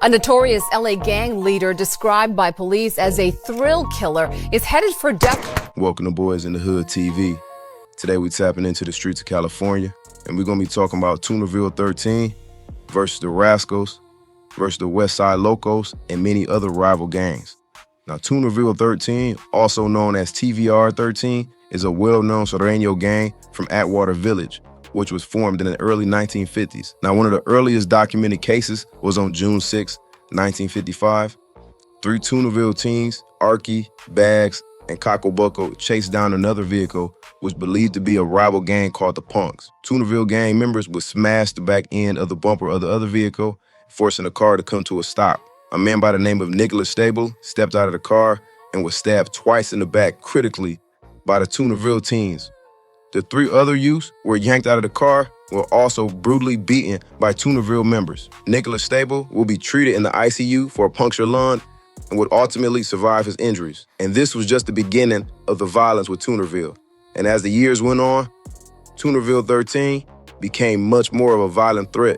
A notorious LA gang leader described by police as a thrill killer is headed for death. Welcome to Boyz N The Hood TV. Today we tapping into the streets of California, and we're gonna be talking about Toonerville 13 versus the Rascals versus the Westside Locos and many other rival gangs. Now, Toonerville 13, also known as TVR 13, is a well-known Serrano gang from Atwater Village, which was formed in the early 1950s. Now, one of the earliest documented cases was on June 6, 1955. Three Toonerville teens, Arky, Bags, and Cocklebuckle, chased down another vehicle which believed to be a rival gang called the Punks. Toonerville gang members would smash the back end of the bumper of the other vehicle, forcing the car to come to a stop. A man by the name of Nicholas Stable stepped out of the car and was stabbed twice in the back critically by the Toonerville teens. The three other youths were yanked out of the car, were also brutally beaten by Toonerville members. Nicholas Stable will be treated in the ICU for a punctured lung and would ultimately survive his injuries. And this was just the beginning of the violence with Toonerville. And as the years went on, Toonerville 13 became much more of a violent threat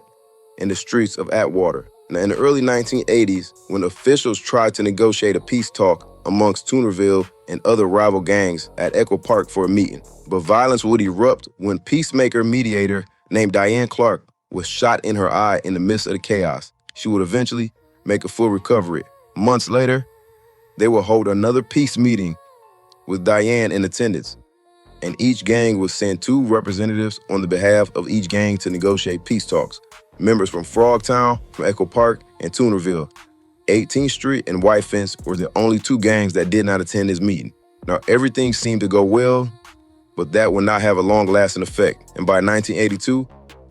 in the streets of Atwater. Now, in the early 1980s, when officials tried to negotiate a peace talk amongst Toonerville and other rival gangs at Echo Park for a meeting, but violence would erupt when peacemaker mediator named Diane Clark was shot in her eye in the midst of the chaos. She would eventually make a full recovery. Months later, they would hold another peace meeting with Diane in attendance, and each gang would send two representatives on the behalf of each gang to negotiate peace talks. Members from Frogtown, from Echo Park, and Toonerville. 18th Street and White Fence were the only two gangs that did not attend this meeting. Now, everything seemed to go well, but that would not have a long-lasting effect. And by 1982,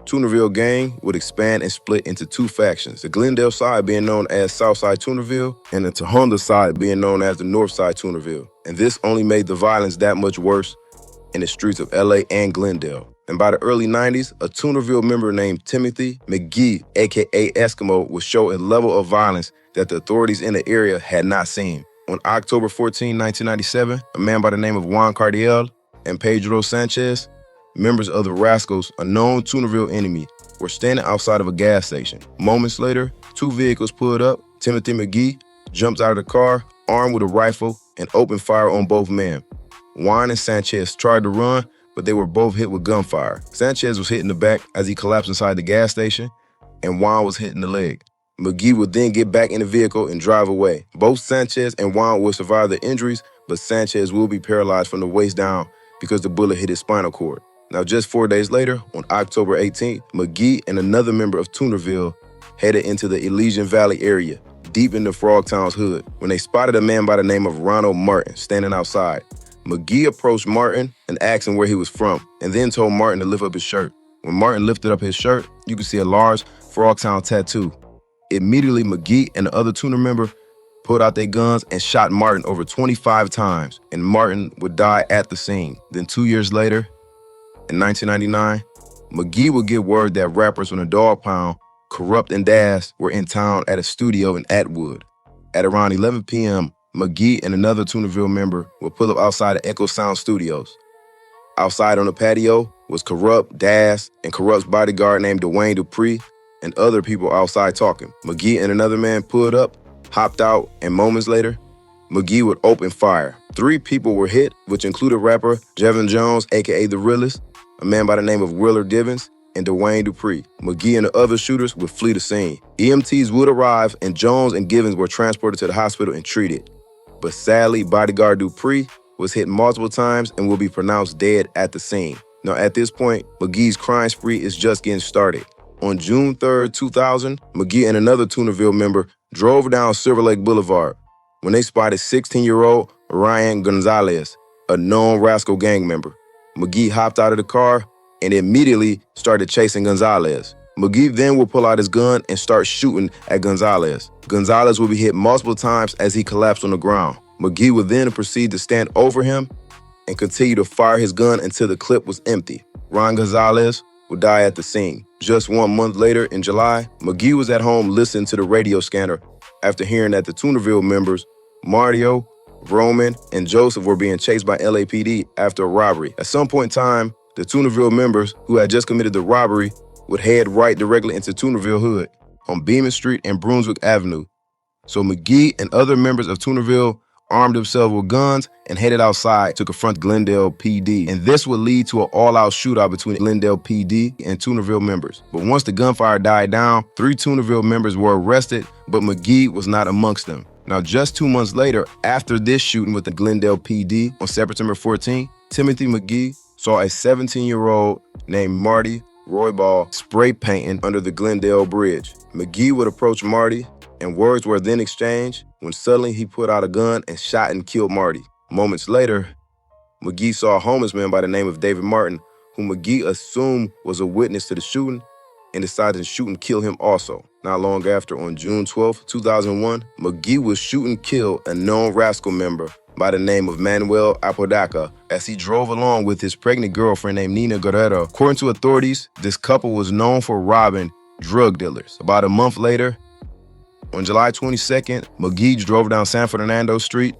Toonerville gang would expand and split into two factions, the Glendale side being known as Southside Toonerville, and the Tehonda side being known as the Northside Toonerville. And this only made the violence that much worse in the streets of LA and Glendale. And by the early 90s, a Toonerville member named Timothy McGee, aka Eskimo, would show a level of violence that the authorities in the area had not seen. On October 14, 1997, a man by the name of Juan Cardiel and Pedro Sanchez, members of the Rascals, a known Toonerville enemy, were standing outside of a gas station. Moments later, two vehicles pulled up. Timothy McGee jumped out of the car, armed with a rifle, and opened fire on both men. Juan and Sanchez tried to run, but they were both hit with gunfire. Sanchez was hit in the back as he collapsed inside the gas station, and Juan was hit in the leg. McGee would then get back in the vehicle and drive away. Both Sanchez and Juan will survive the injuries, but Sanchez will be paralyzed from the waist down because the bullet hit his spinal cord. Now, just 4 days later, on October 18th, McGee and another member of Toonerville headed into the Elysian Valley area, deep into Frogtown's hood, when they spotted a man by the name of Ronald Martin standing outside. McGee approached Martin and asked him where he was from, and then told Martin to lift up his shirt. When Martin lifted up his shirt, you could see a large Frogtown tattoo. Immediately, McGee and the other Tooner member pulled out their guns and shot Martin over 25 times, and Martin would die at the scene. Then 2 years later, in 1999, McGee would get word that rappers from the Dog Pound, Corrupt and Daz, were in town at a studio in Atwood. At around 11 p.m., McGee and another Toonerville member would pull up outside of Echo Sound Studios. Outside on the patio was Corrupt, Daz, and Corrupt's bodyguard named Dwayne Dupree, and other people outside talking. McGee and another man pulled up, hopped out, and moments later, McGee would open fire. 3 people were hit, which included rapper Jevin Jones, aka The Realist, a man by the name of Willer Divins, and Dwayne Dupree. McGee and the other shooters would flee the scene. EMTs would arrive, and Jones and Givens were transported to the hospital and treated. But sadly, bodyguard Dupree was hit multiple times and will be pronounced dead at the scene. Now, at this point, McGee's crime spree is just getting started. On June 3rd, 2000, McGee and another Toonerville member drove down Silver Lake Boulevard when they spotted 16-year-old Ryan Gonzalez, a known Rascal gang member. McGee hopped out of the car and immediately started chasing Gonzalez. McGee then would pull out his gun and start shooting at Gonzalez. Gonzalez would be hit multiple times as he collapsed on the ground. McGee would then proceed to stand over him and continue to fire his gun until the clip was empty. Ron Gonzalez would die at the scene. Just 1 month later, in July, McGee was at home listening to the radio scanner after hearing that the Toonerville members, Mario, Roman, and Joseph, were being chased by LAPD after a robbery. At some point in time, the Toonerville members who had just committed the robbery would head right directly into Toonerville hood. on Beaman Street and Brunswick Avenue. So McGee and other members of Toonerville armed themselves with guns and headed outside to confront Glendale PD. And this would lead to an all-out shootout between Glendale PD and Toonerville members. But once the gunfire died down, 3 Toonerville members were arrested, but McGee was not amongst them. Now, just 2 months later, after this shooting with the Glendale PD on September 14, Timothy McGee saw a 17-year-old named Marty Roybal spray painting under the Glendale Bridge. McGee would approach Marty, and words were then exchanged when suddenly he put out a gun and shot and killed Marty. Moments later, McGee saw a homeless man by the name of David Martin, whom McGee assumed was a witness to the shooting, and decided to shoot and kill him also. Not long after, on June 12, 2001, McGee would shoot and kill a known Rascal member by the name of Manuel Apodaca as he drove along with his pregnant girlfriend named Nina Guerrero. According to authorities, this couple was known for robbing drug dealers. About a month later, on July 22nd, McGee drove down San Fernando Street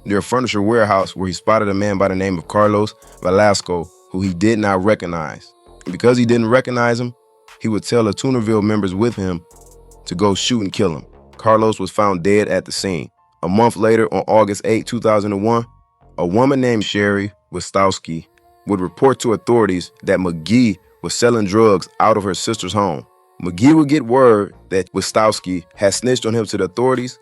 near a furniture warehouse where he spotted a man by the name of Carlos Velasco, who he did not recognize. And because he didn't recognize him, he would tell the Toonerville members with him to go shoot and kill him. Carlos was found dead at the scene. A month later, on August 8, 2001, a woman named Sherry Westowski would report to authorities that McGee was selling drugs out of her sister's home. McGee would get word that Westowski had snitched on him to the authorities,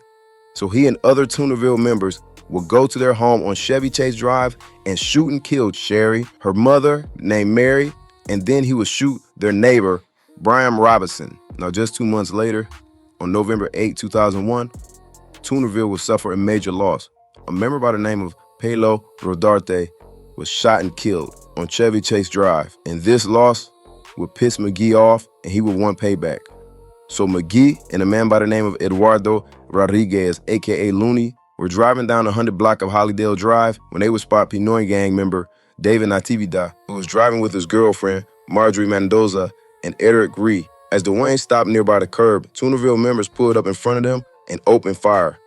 so he and other Toonerville members would go to their home on Chevy Chase Drive and shoot and kill Sherry, her mother named Mary, and then he would shoot their neighbor, Brian Robinson. Now, just 2 months later, on November 8, 2001, Toonerville would suffer a major loss. A member by the name of Pelo Rodarte was shot and killed on Chevy Chase Drive, and this loss would piss McGee off, and he would want payback. So McGee and a man by the name of Eduardo Rodriguez, aka Looney, were driving down the 100 block of Hollydale Drive when they would spot Pinoy gang member David Natividad, who was driving with his girlfriend, Marjorie Mendoza, and Eric Ree. As the Wayne stopped nearby the curb, Toonerville members pulled up in front of them and opened fire.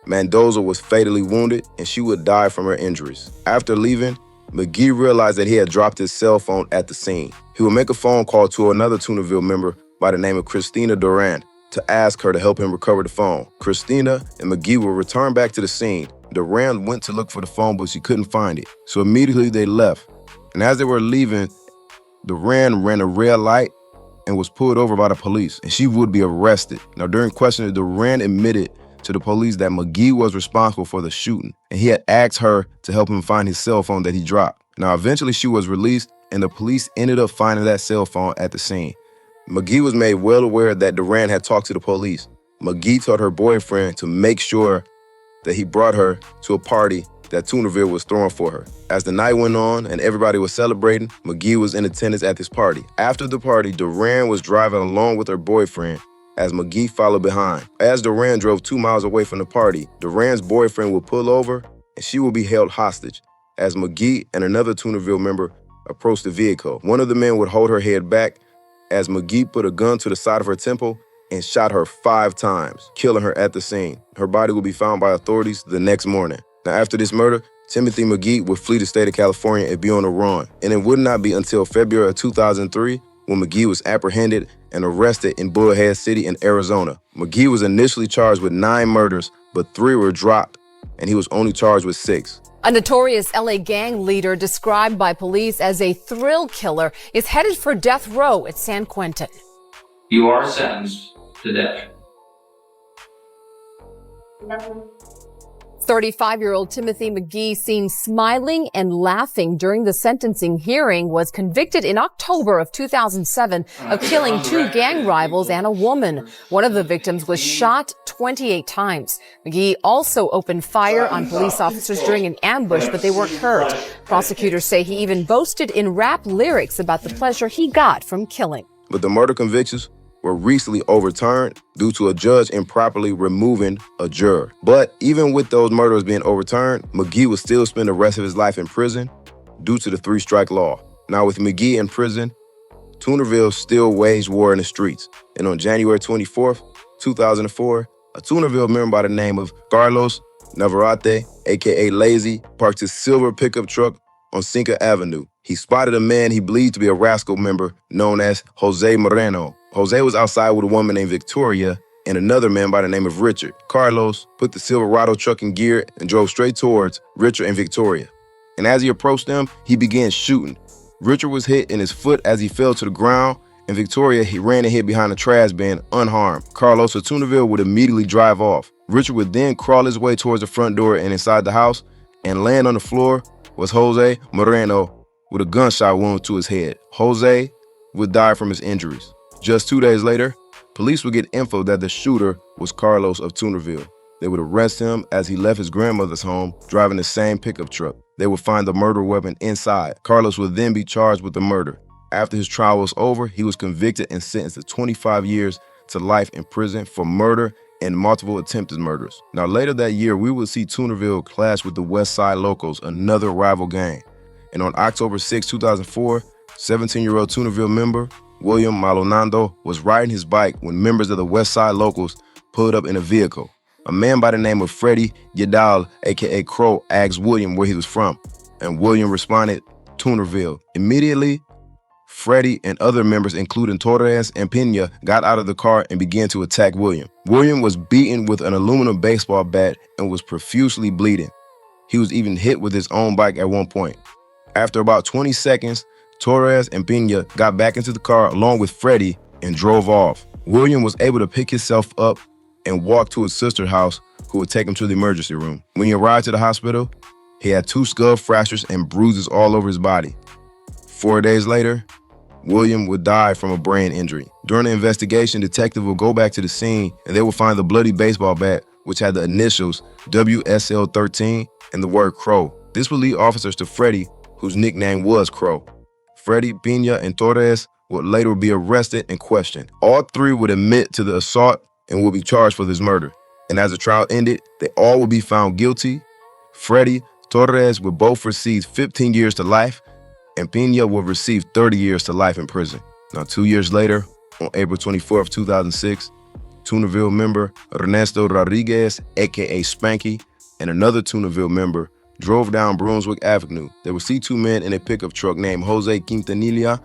Mendoza was fatally wounded, and she would die from her injuries. After leaving, McGee realized that he had dropped his cell phone at the scene. He would make a phone call to another Toonerville member by the name of Christina Duran to ask her to help him recover the phone. Christina and McGee would return back to the scene. Duran went to look for the phone, but she couldn't find it. So immediately they left. And as they were leaving, Duran ran a red light and was pulled over by the police, and she would be arrested. Now, during questioning, Duran admitted to the police that McGee was responsible for the shooting, and he had asked her to help him find his cell phone that he dropped. Now, eventually she was released, and the police ended up finding that cell phone at the scene. McGee was made well aware that Duran had talked to the police. McGee told her boyfriend to make sure that he brought her to a party that Toonerville was throwing for her. As the night went on and everybody was celebrating, McGee was in attendance at this party. After the party, Duran was driving along with her boyfriend as McGee followed behind. As Duran drove 2 miles away from the party, Duran's boyfriend would pull over and she would be held hostage as McGee and another Toonerville member approached the vehicle. One of the men would hold her head back as McGee put a gun to the side of her temple and shot her 5 times, killing her at the scene. Her body would be found by authorities the next morning. Now, after this murder, Timothy McGee would flee the state of California and be on the run. And it would not be until February of 2003 when McGee was apprehended and arrested in Bullhead City in Arizona. McGee was initially charged with 9 murders, but 3 were dropped, and he was only charged with 6. A notorious LA gang leader described by police as a thrill killer is headed for death row at San Quentin. You are sentenced to death. 35-year-old Timothy McGee, seen smiling and laughing during the sentencing hearing, was convicted in October of 2007 of killing 2 gang rivals and a woman. One of the victims was shot 28 times. McGee also opened fire on police officers during an ambush, but they weren't hurt. Prosecutors say he even boasted in rap lyrics about the pleasure he got from killing. But the murder convictions were recently overturned due to a judge improperly removing a juror. But even with those murders being overturned, McGee would still spend the rest of his life in prison due to the 3-strike law. Now, with McGee in prison, Toonerville still waged war in the streets. And on January 24th, 2004, a Toonerville member by the name of Carlos Navarrete, aka Lazy, parked his silver pickup truck on Cinco Avenue. He spotted a man he believed to be a Rascal member known as Jose Moreno. Jose was outside with a woman named Victoria and another man by the name of Richard. Carlos put the Silverado truck in gear and drove straight towards Richard and Victoria. And as he approached them, he began shooting. Richard was hit in his foot as he fell to the ground, and Victoria, he ran and hid behind a trash bin unharmed. Carlos of Toonerville would immediately drive off. Richard would then crawl his way towards the front door and inside the house, and land on the floor was Jose Moreno with a gunshot wound to his head. Jose would die from his injuries. Just 2 days later, police would get info that the shooter was Carlos of Toonerville. They would arrest him as he left his grandmother's home driving the same pickup truck. They would find the murder weapon inside. Carlos would then be charged with the murder. After his trial was over, he was convicted and sentenced to 25 years to life in prison for murder and multiple attempted murders. Now later that year, we would see Toonerville clash with the Westside Locos, another rival gang. And on October 6, 2004, 17-year-old Toonerville member William Maldonado was riding his bike when members of the Westside Locos pulled up in a vehicle. A man by the name of Freddie Yedal, aka Crow, asked William where he was from, and William responded, Toonerville. Immediately, Freddie and other members, including Torres and Pena, got out of the car and began to attack William. William was beaten with an aluminum baseball bat and was profusely bleeding. He was even hit with his own bike at one point. After about 20 seconds, Torres and Pena got back into the car along with Freddie and drove off. William was able to pick himself up and walk to his sister's house, who would take him to the emergency room. When he arrived to the hospital, he had 2 skull fractures and bruises all over his body. 4 days later, William would die from a brain injury. During the investigation, detectives would go back to the scene and they would find the bloody baseball bat, which had the initials WSL13 and the word Crow. This would lead officers to Freddie, whose nickname was Crow. Freddie, Pena, and Torres would later be arrested and questioned. All 3 would admit to the assault and will be charged for this murder. And as the trial ended, they all will be found guilty. Freddie, Torres would both receive 15 years to life, and Pena will receive 30 years to life in prison. Now, 2 years later, on April 24th, 2006, Toonerville member Ernesto Rodriguez, aka Spanky, and another Toonerville member drove down Brunswick Avenue. They would see 2 men in a pickup truck named Jose Quintanilla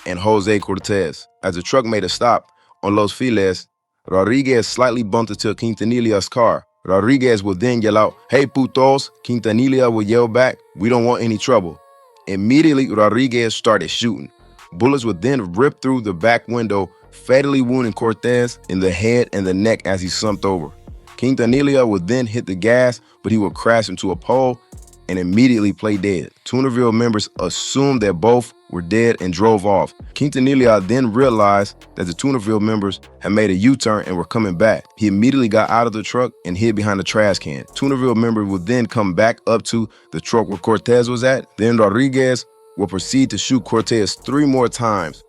and Jose Cortez. As the truck made a stop on Los Feliz, Rodriguez slightly bumped into Quintanilla's car. Rodriguez would then yell out, "Hey putos!" Quintanilla would yell back, "We don't want any trouble." Immediately, Rodriguez started shooting. Bullets would then rip through the back window, fatally wounding Cortez in the head and the neck as he slumped over. Quintanilla would then hit the gas, but he would crash into a pole and immediately play dead. Toonerville members assumed that both were dead and drove off. Quintanilla then realized that the Toonerville members had made a U-turn and were coming back. He immediately got out of the truck and hid behind a trash can. Toonerville members would then come back up to the truck where Cortez was at. Then Rodriguez would proceed to shoot Cortez 3 more times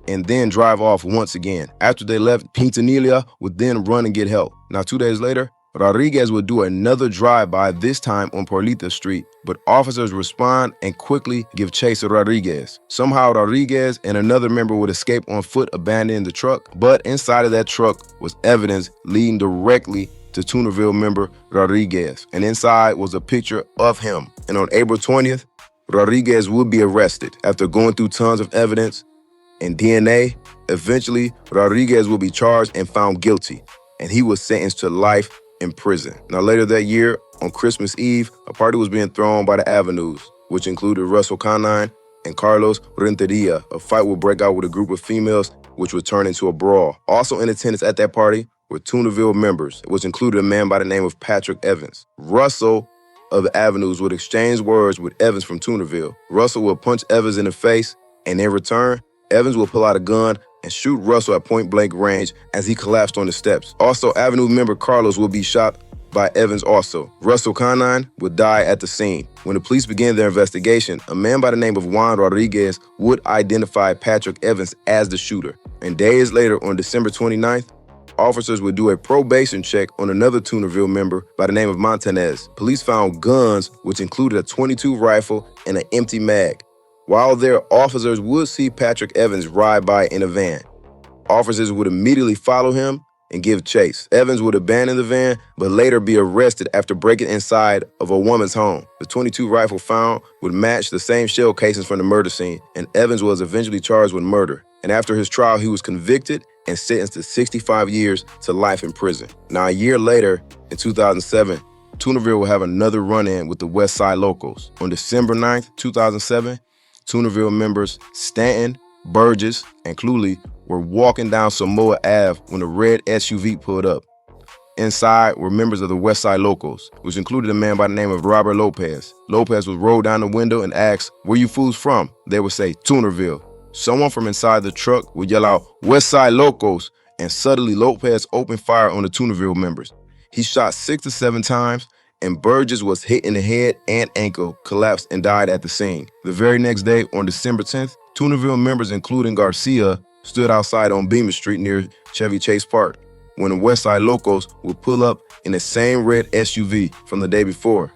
and then drive off once again. After they left, Quintanilla would then run and get help. Now, 2 days later, Rodriguez would do another drive-by, this time on Porlita Street, but officers respond and quickly give chase to Rodriguez. Somehow, Rodriguez and another member would escape on foot, abandoning the truck, but inside of that truck was evidence leading directly to Toonerville member Rodriguez, and inside was a picture of him. And on April 20th, Rodriguez would be arrested. After going through tons of evidence and DNA, eventually Rodriguez will be charged and found guilty, and he was sentenced to life in prison. Now, later that year, on Christmas Eve, a party was being thrown by the Avenues, which included Russell Canine and Carlos Renteria. A fight would break out with a group of females, which would turn into a brawl. Also in attendance at that party were Toonerville members, which included a man by the name of Patrick Evans. Russell of the Avenues would exchange words with Evans from Toonerville. Russell would punch Evans in the face, and in return, Evans would pull out a gun and shoot Russell at point-blank range as he collapsed on the steps. Also, Avenue member Carlos would be shot by Evans also. Russell Canine would die at the scene. When the police began their investigation, a man by the name of Juan Rodriguez would identify Patrick Evans as the shooter. And days later, on December 29th, officers would do a probation check on another Toonerville member by the name of Montanez. Police found guns, which included a .22 rifle and an empty mag. While there, officers would see Patrick Evans ride by in a van. Officers would immediately follow him and give chase. Evans would abandon the van, but later be arrested after breaking inside of a woman's home. The .22 rifle found would match the same shell casings from the murder scene, and Evans was eventually charged with murder. And after his trial, he was convicted and sentenced to 65 years to life in prison. Now, a year later, in 2007, Toonerville will have another run-in with the Westside Locos. On December 9th, 2007, Toonerville members Stanton, Burgess, and Cluley were walking down Samoa Ave when a red SUV pulled up. Inside were members of the Westside Locos, which included a man by the name of Robert Lopez. Lopez would roll down the window and ask, "Where you fools from?" They would say, "Toonerville." Someone from inside the truck would yell out, "Westside Locos," and suddenly Lopez opened fire on the Toonerville members. He shot 6 to 7 times, and Burgess was hit in the head and ankle, collapsed, and died at the scene. The very next day, on December 10th, Toonerville members, including Garcia, stood outside on Beamer Street near Chevy Chase Park when the Westside Locos would pull up in the same red SUV from the day before.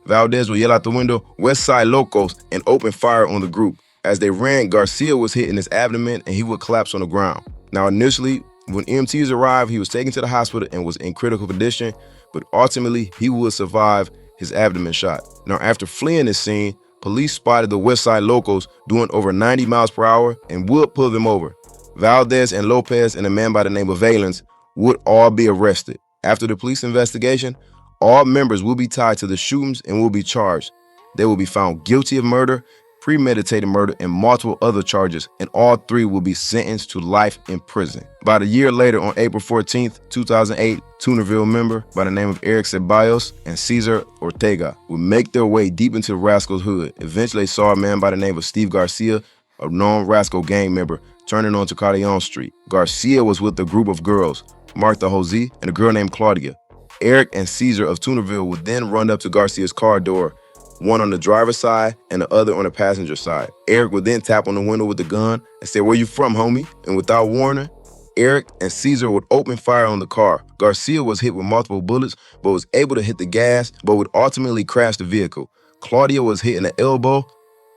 Valdez would yell out the window, "Westside Locos," and open fire on the group. As they ran, Garcia was hit in his abdomen and he would collapse on the ground. Now, initially, when EMTs arrived, he was taken to the hospital and was in critical condition, but ultimately, he would survive his abdomen shot. Now, after fleeing this scene, police spotted the Westside Locos doing over 90 miles per hour and would pull them over. Valdez and Lopez and a man by the name of Valens would all be arrested. After the police investigation, all members will be tied to the shootings and will be charged. They will be found guilty of murder, premeditated murder, and multiple other charges, and all three will be sentenced to life in prison. About a year later, on April 14th, 2008, Toonerville member by the name of Eric Ceballos and Cesar Ortega would make their way deep into the Rascals hood. Eventually, they saw a man by the name of Steve Garcia, a known Rascal gang member, turning onto Cardeon Street. Garcia was with a group of girls, Martha Jose and a girl named Claudia. Eric and Cesar of Toonerville would then run up to Garcia's car door, one on the driver's side and the other on the passenger side. Eric would then tap on the window with the gun and say, "Where you from, homie?" And without warning, Eric and Cesar would open fire on the car. Garcia was hit with multiple bullets, but was able to hit the gas, but would ultimately crash the vehicle. Claudia was hit in the elbow,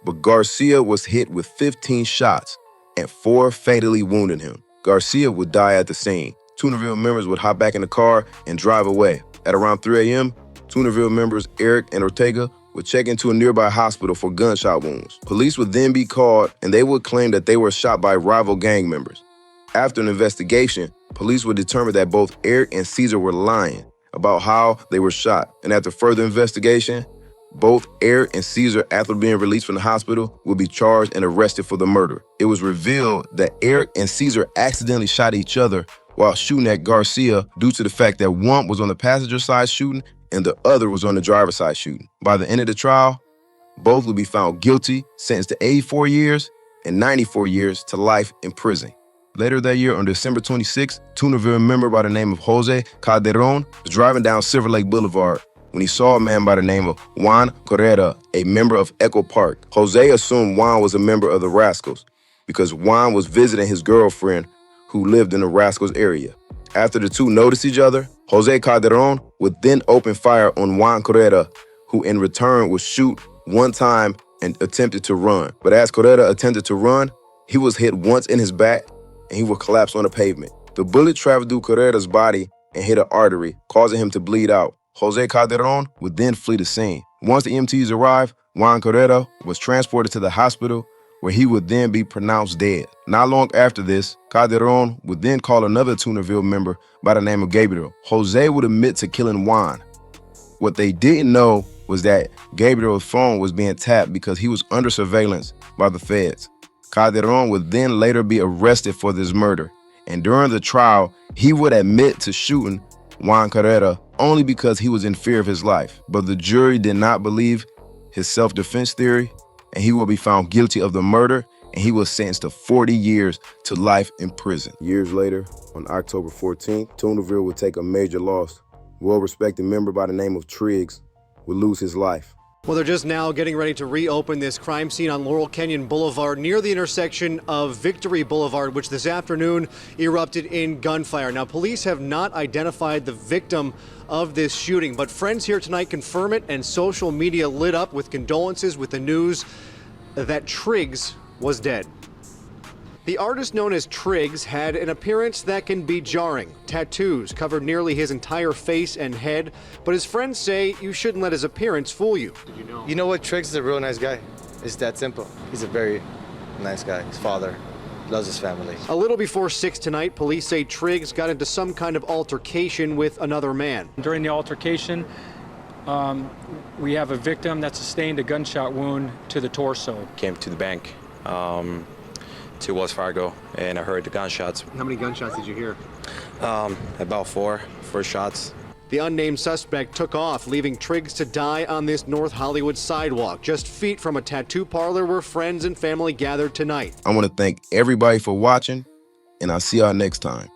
but Garcia was hit with 15 shots and 4 fatally wounded him. Garcia would die at the scene. Toonerville members would hop back in the car and drive away. At around 3 a.m., Toonerville members Eric and Ortega would check into a nearby hospital for gunshot wounds. Police would then be called and they would claim that they were shot by rival gang members. After an investigation, police would determine that both Eric and Cesar were lying about how they were shot. And after further investigation, both Eric and Cesar, after being released from the hospital, would be charged and arrested for the murder. It was revealed that Eric and Cesar accidentally shot each other while shooting at Garcia due to the fact that one was on the passenger side shooting and the other was on the driver's side shooting. By the end of the trial, both would be found guilty, sentenced to 84 years and 94 years to life in prison. Later that year, on December 26th, Toonerville member by the name of Jose Calderon was driving down Silver Lake Boulevard when he saw a man by the name of Juan Correa, a member of Echo Park. Jose assumed Juan was a member of the Rascals because Juan was visiting his girlfriend who lived in the Rascals area. After the two noticed each other, Jose Calderon would then open fire on Juan Correa, who in return would shoot one time and attempted to run. But as Correa attempted to run, he was hit once in his back and he would collapse on the pavement. The bullet traveled through Correa's body and hit an artery, causing him to bleed out. Jose Calderon would then flee the scene. Once the EMTs arrived, Juan Correa was transported to the hospital where he would then be pronounced dead. Not long after this, Calderon would then call another Toonerville member by the name of Gabriel. Jose would admit to killing Juan. What they didn't know was that Gabriel's phone was being tapped because he was under surveillance by the feds. Calderon would then later be arrested for this murder. And during the trial, he would admit to shooting Juan Correa only because he was in fear of his life. But the jury did not believe his self-defense theory, and he will be found guilty of the murder, and he was sentenced to 40 years to life in prison. Years later, on October 14th, Toonerville would take a major loss. Well-respected member by the name of Triggs would lose his life. Well, they're just now getting ready to reopen this crime scene on Laurel Canyon Boulevard near the intersection of Victory Boulevard, which this afternoon erupted in gunfire. Now, police have not identified the victim of this shooting, but friends here tonight confirm it, and social media lit up with condolences with the news that Triggs was dead. The artist known as Triggs had an appearance that can be jarring. Tattoos covered nearly his entire face and head, but his friends say you shouldn't let his appearance fool you. You know what? Triggs is a real nice guy. It's that simple. He's a very nice guy. His father loves his family. A little before 6 tonight, police say Triggs got into some kind of altercation with another man. During the altercation, we have a victim that sustained a gunshot wound to the torso. Came to the bank, to Wells Fargo, and I heard the gunshots. How many gunshots did you hear? About four shots. The unnamed suspect took off, leaving Triggs to die on this North Hollywood sidewalk, just feet from a tattoo parlor where friends and family gathered tonight. I want to thank everybody for watching, and I'll see y'all next time.